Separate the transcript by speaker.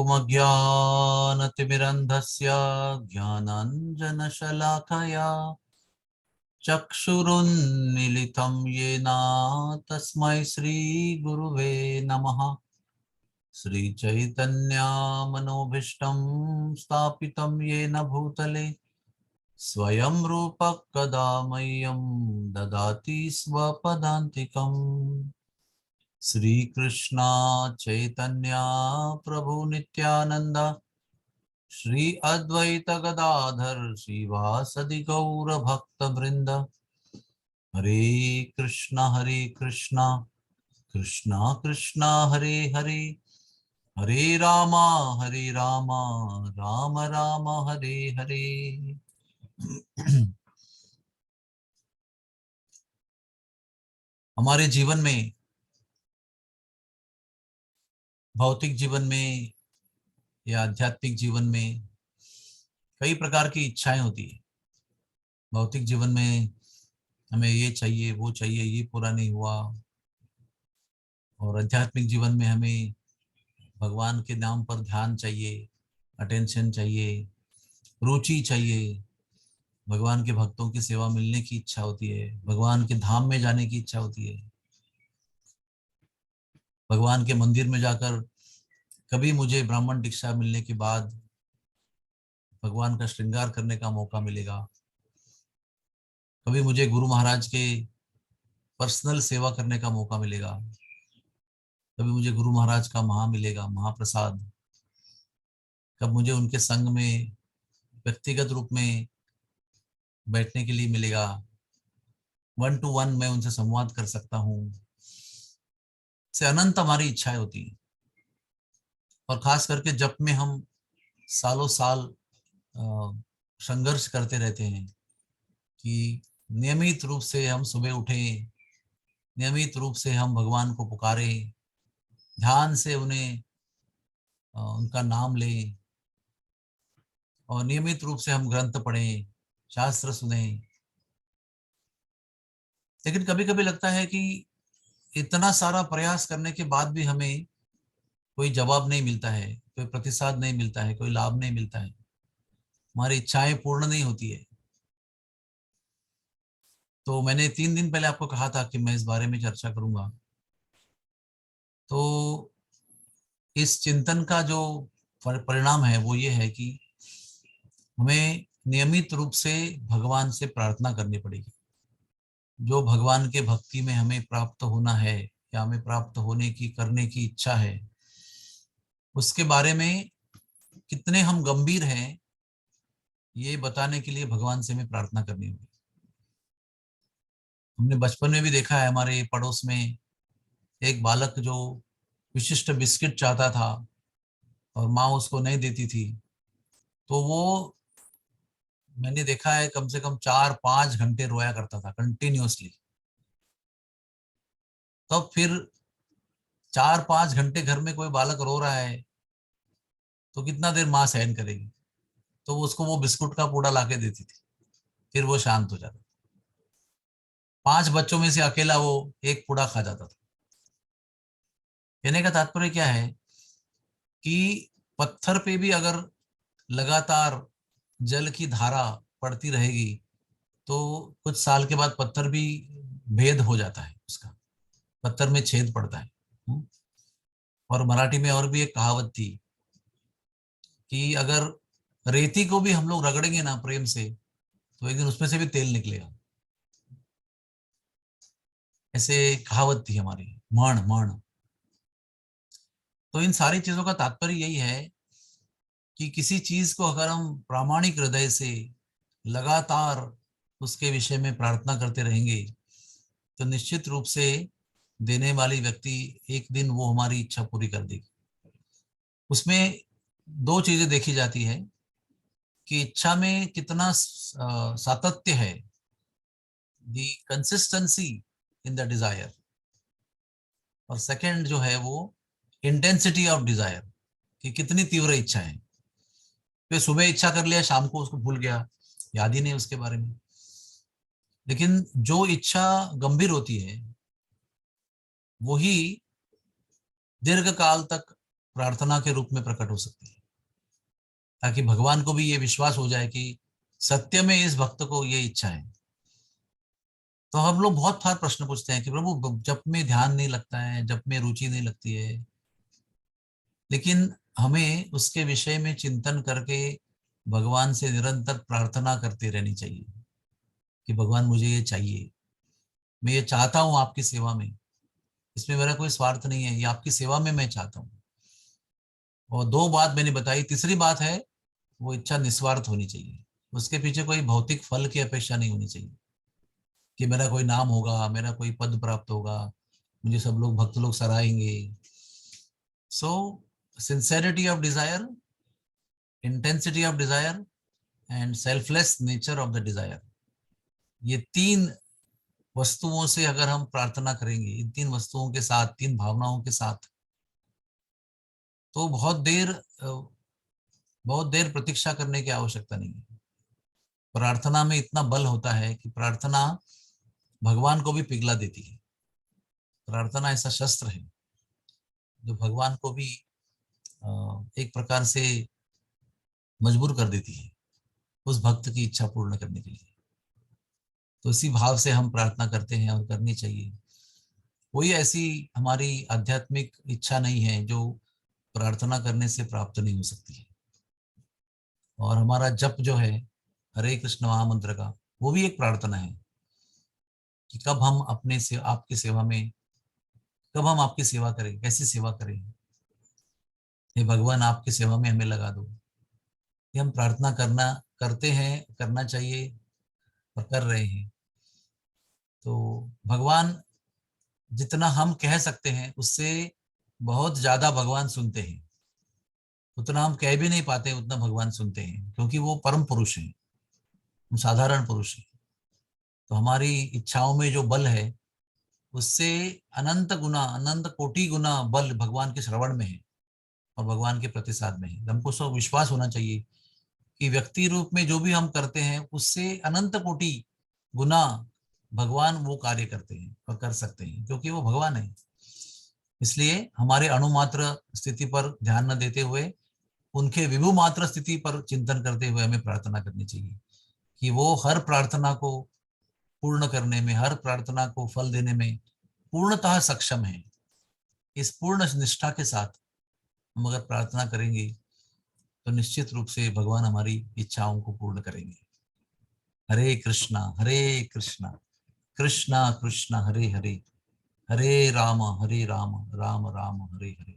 Speaker 1: ओमज्ञानतिमिरन्धस्य ज्ञानाञ्जनशलाकया चक्षुरुन्मीलितं येन तस्मै श्रीगुरुवे नमः। श्रीचैतन्यमनोभीष्टं स्थापितं येन भूतले स्वयं रूपः कदा मह्यं ददाति स्वपदान्तिकम्। श्रीकृष्ण चैतन्य प्रभु नित्यानंद श्री अद्वैत गदाधर श्रीवासदि गौर भक्त वृंद। हरे कृष्णा कृष्णा कृष्णा हरे हरे, हरे रामा राम राम हरे हरे। हमारे जीवन में, भौतिक जीवन में या आध्यात्मिक जीवन में कई प्रकार की इच्छाएं होती है। भौतिक जीवन में हमें ये चाहिए, वो चाहिए, ये पूरा नहीं हुआ, और आध्यात्मिक जीवन में हमें भगवान के नाम पर ध्यान चाहिए, अटेंशन चाहिए, रुचि चाहिए, भगवान के भक्तों की सेवा मिलने की इच्छा होती है, भगवान के धाम में जाने की इच्छा होती है, भगवान के मंदिर में जाकर कभी मुझे ब्राह्मण दीक्षा मिलने के बाद भगवान का श्रृंगार करने का मौका मिलेगा, कभी मुझे गुरु महाराज के पर्सनल सेवा करने का मौका मिलेगा, कभी मुझे गुरु महाराज का मिलेगा महाप्रसाद, कब मुझे उनके संग में व्यक्तिगत रूप में बैठने के लिए मिलेगा, 1 to 1 मैं उनसे संवाद कर सकता हूँ। से अनंत हमारी इच्छाएं होती हैं। और खास करके जब में हम सालों साल संघर्ष करते रहते हैं कि नियमित रूप से हम सुबह उठें, नियमित रूप से हम भगवान को पुकारें, ध्यान से उन्हें उनका नाम लें, और नियमित रूप से हम ग्रंथ पढ़ें, शास्त्र सुने। लेकिन कभी कभी लगता है कि इतना सारा प्रयास करने के बाद भी हमें कोई जवाब नहीं मिलता है, कोई प्रतिसाद नहीं मिलता है, कोई लाभ नहीं मिलता है, हमारी इच्छाएं पूर्ण नहीं होती है। तो मैंने 3 दिन पहले आपको कहा था कि मैं इस बारे में चर्चा करूंगा। तो इस चिंतन का जो परिणाम है वो ये है कि हमें नियमित रूप से भगवान से प्रार्थना करनी पड़ेगी। जो भगवान के भक्ति में हमें प्राप्त होना है या हमें प्राप्त होने की करने की इच्छा है, उसके बारे में कितने हम गंभीर हैं ये बताने के लिए भगवान से हमें प्रार्थना करनी होगी। हमने बचपन में भी देखा है, हमारे पड़ोस में एक बालक जो विशिष्ट बिस्किट चाहता था और माँ उसको नहीं देती थी, तो वो, मैंने देखा है, कम से कम 4-5 घंटे रोया करता था कंटिन्यूअसली। तब फिर 4-5 घंटे घर में कोई बालक रो रहा है तो कितना देर माँ सहन करेगी। तो उसको वो बिस्कुट का पूड़ा लाके देती थी, फिर वो शांत हो जाता। 5 बच्चों में से अकेला वो एक पूड़ा खा जाता था। कहने का तात्पर्य क्या है कि पत्थर पे भी अगर लगातार जल की धारा पड़ती रहेगी तो कुछ साल के बाद पत्थर भी भेद हो जाता है, उसका पत्थर में छेद पड़ता है। और मराठी में और भी एक कहावत थी कि अगर रेती को भी हम लोग रगड़ेंगे ना प्रेम से तो एक दिन उसमें से भी तेल निकलेगा। ऐसे कहावत थी हमारी, मण मण। तो इन सारी चीजों का तात्पर्य यही है कि किसी चीज को अगर हम प्रामाणिक हृदय से लगातार उसके विषय में प्रार्थना करते रहेंगे तो निश्चित रूप से देने वाली व्यक्ति एक दिन वो हमारी इच्छा पूरी कर देगी। उसमें 2 चीजें देखी जाती है कि इच्छा में कितना सातत्य है, दी कंसिस्टेंसी इन द डिजायर, और सेकंड जो है वो इंटेंसिटी ऑफ डिजायर, कि कितनी तीव्र इच्छा है। तो सुबह इच्छा कर लिया, शाम को उसको भूल गया, याद ही नहीं उसके बारे में। लेकिन जो इच्छा गंभीर होती है वही दीर्घ काल तक प्रार्थना के रूप में प्रकट हो सकती है, ताकि भगवान को भी ये विश्वास हो जाए कि सत्य में इस भक्त को ये इच्छा है। तो हम लोग बहुत बार प्रश्न पूछते हैं कि प्रभु जप में ध्यान नहीं लगता है, जप में रुचि नहीं लगती है, लेकिन हमें उसके विषय में चिंतन करके भगवान से निरंतर प्रार्थना करती रहनी चाहिए कि भगवान मुझे ये चाहिए, मैं ये चाहता हूँ आपकी सेवा में, इसमें मेरा कोई स्वार्थ नहीं है, ये आपकी सेवा में मैं चाहता हूँ। और दो बात मैंने बताई, तीसरी बात है वो इच्छा निस्वार्थ होनी चाहिए, उसके पीछे कोई भौतिक फल की अपेक्षा नहीं होनी चाहिए कि मेरा कोई नाम होगा, मेरा कोई पद प्राप्त होगा, मुझे सब लोग भक्त लोग सराहेंगे। So sincerity of desire, intensity of desire and selfless nature of the desire, ये तीन वस्तुओं से अगर हम प्रार्थना करेंगे, इन तीन वस्तुओं के साथ, तीन भावनाओं के साथ, तो बहुत देर प्रतीक्षा करने की आवश्यकता नहीं है। प्रार्थना में इतना बल होता है कि प्रार्थना भगवान को भी पिघला देती है। प्रार्थना ऐसा शस्त्र है जो भगवान को भी एक प्रकार से मजबूर कर देती है उस भक्त की इच्छा पूर्ण करने के लिए। तो इसी भाव से हम प्रार्थना करते हैं और करनी चाहिए। कोई ऐसी हमारी आध्यात्मिक इच्छा नहीं है जो प्रार्थना करने से प्राप्त नहीं हो सकती है। और हमारा जप जो है हरे कृष्ण महामंत्र का, वो भी एक प्रार्थना है कि कब हम अपने से आपकी सेवा में, कब हम आपकी सेवा करें, कैसी सेवा करें, हे भगवान आपकी सेवा में हमें लगा दो। ये हम प्रार्थना करते हैं, करना चाहिए और कर रहे हैं। तो भगवान जितना हम कह सकते हैं उससे बहुत ज्यादा भगवान सुनते हैं। उतना हम कह भी नहीं पाते, उतना भगवान सुनते हैं, क्योंकि वो परम पुरुष हैं, हम साधारण पुरुष हैं। तो हमारी इच्छाओं में जो बल है उससे अनंत गुना, अनंत कोटि गुना बल भगवान के श्रवण में है और भगवान के प्रतिसाद में है। हमको सब विश्वास होना चाहिए कि व्यक्ति रूप में जो भी हम करते हैं उससे अनंत कोटि गुना भगवान वो कार्य करते हैं और कर सकते हैं, क्योंकि वो भगवान है। इसलिए हमारे अणुमात्र स्थिति पर ध्यान न देते हुए उनके विभु मात्र स्थिति पर चिंतन करते हुए हमें प्रार्थना करनी चाहिए कि वो हर प्रार्थना को पूर्ण करने में, हर प्रार्थना को फल देने में पूर्णतः सक्षम है। इस पूर्ण निष्ठा के साथ हम अगर प्रार्थना करेंगे तो निश्चित रूप से भगवान हमारी इच्छाओं को पूर्ण करेंगे। हरे कृष्णा कृष्णा कृष्णा हरे हरे, हरे राम राम राम हरे हरे।